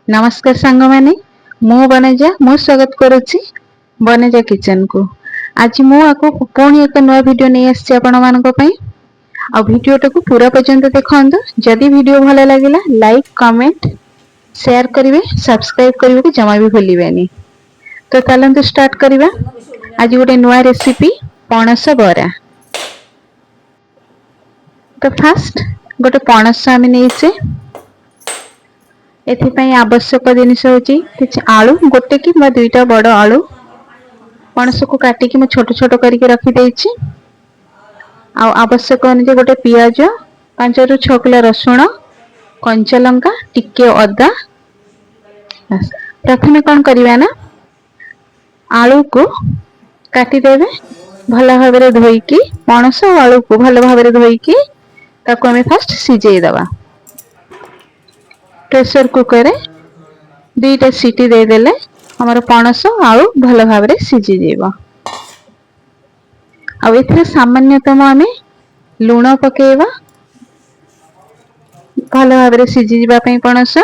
नमस्कार सांग माने मु बनेजा मु स्वागत करुच्ची बनेजा किचन को। आज मु आपको पुणी एक नया वीडियो नहीं आसी आपण मानक पई आ वीडियो टाको पूरा पर्यंत देखंतु। जदि वीडियो भलो लागिला लाइक कमेंट शेयर करिवे सब्सक्राइब करिवे कि जमा भी भूलिबेनी। तो चलंतु स्टार्ट करिवा। आज गोटे नया रेसिपी पणस बरा। तो फास्ट गोटे पणस आमे नेइचे एथिपाई आवश्यक जिनिस होची किछि आलू गोटे कि दुईटा बड़ आलू पणस को काटिकी मैं छोट छोट करके रखी देइछि। आ आवश्यक अनुसार गोटे पियाज 5 रु 6 किलो रसुण कंचा लंका टिके अदा। प्रथमे कौन करिवा ना आलू को काटी देबे भल भाबरे धोईकी पणस और आलू को भल भाबरे धोईकी ताको हमें फर्स्ट सिझेई दबा। प्रेशर कुकर रे दुईटा सीटी दे देले हमर पणस आलू भल भाबरे सिझी जेबा। आ एथिरे सामान्यतम आमे लूण पकेइबा भल भाबरे सिझी जिबा पई पणस।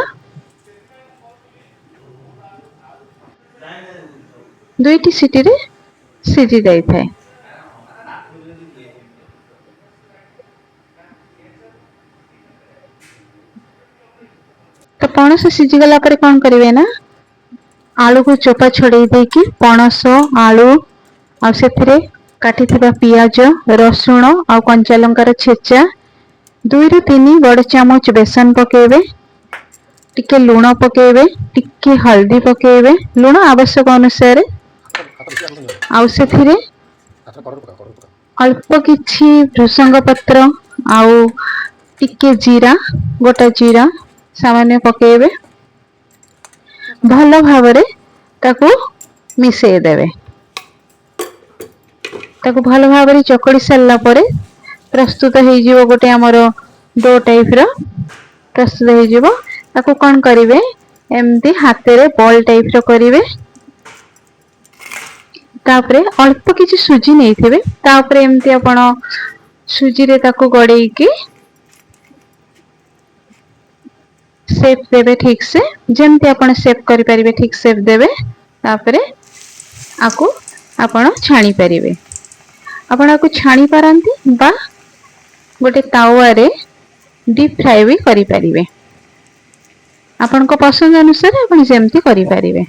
दुईटी सीटी रे सिझी जाई थाए। तो पणस सिझी गला पर कौन करिवे ना आलू को चोपा छड़ेई देकी पणस आलू आ सेथिरे काटी थिबा पियाज रसुण आ कंचा लंकार छेचा 2 रु 3 बड़ चामच बेसन पकेबे टिके लूण पकेबे टिके हल्दी पकेबे लूण आवश्यक अनुसार आ सेथिरे अल्प किछि भृषंग पत्र आउ टिके जीरा गोटा जीरा सामान्य पकेबे भल भाबरे ताकू मिसेई देबे। ताकू भल भाबरे चकड़ी सारला परे प्रस्तुत हो जिवो गोटे हमर डो टाइप रो प्रस्तुत हो जिवो। ताकू कोन करिवे एम्ति हाथे रे बॉल टाइप रो करिवे तापरे अल्प किछि सुजी नेइथिबे तापरे एम्ति आपण सुजी रे ताकू गड़ेई की शेप देबे ठीक से जेमती आपण शेप करि परिबे ठीक शेप देबे। तापरे आकू आपण छाणी परिबे आपण आकू छाणी पारंती बा गोटे तावा रे डीप फ्राई भी करि परिबे आपण को पसंद अनुसार आपण जेमती करि परिबे।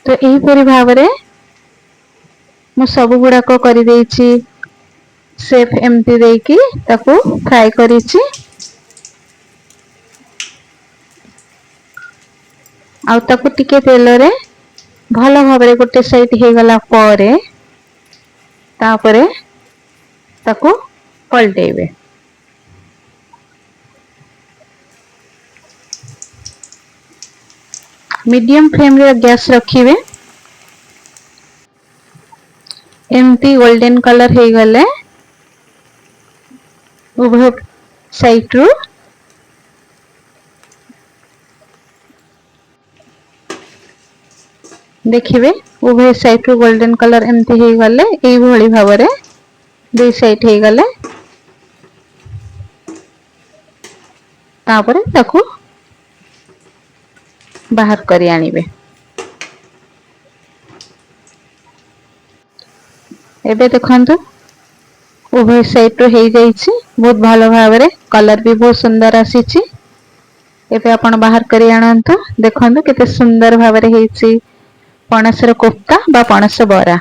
तो एही परि भाबरे मु सब गुडा को करि देइछि शेप एमती देकी ताकू फ्राई करिछि। आ ताकू टिके तेल रे भल भाबरे गोटे साइड हे गला परे तापरे ताकू पलटेबे। मीडियम फ्लेम रे गैस रखिबे एमती गोल्डन कलर हे गले उभय साइड रो देखिबे उभय साइड रो गोल्डन कलर एमती हे गले एई भली भाबरे दुई साइड हे गले तापरे ताकू बाहर करी आनिबे। एबे देखंतु उभय साइड रो हे जाईछि बहुत भलो भाबरे कलर भी बहुत सुंदर आसीछि। एबे आपण बाहर करी आनंतु देखंतु केते सुंदर भाबरे हेछि पणस रो कोफ्ता बा पणस बरा।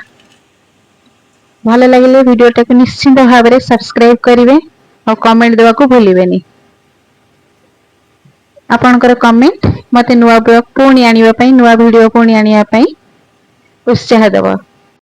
भलो लागिले वीडियो टाको निश्चित भाबरे सब्सक्राइब करिवे और कमेंट देवा को भूलिबेनी। आपनकर कमेंट मते नुवा ब्लॉग पुणी आनिबा पई नुवा वीडियो पुणी आनिबा पई उत्साह देबो।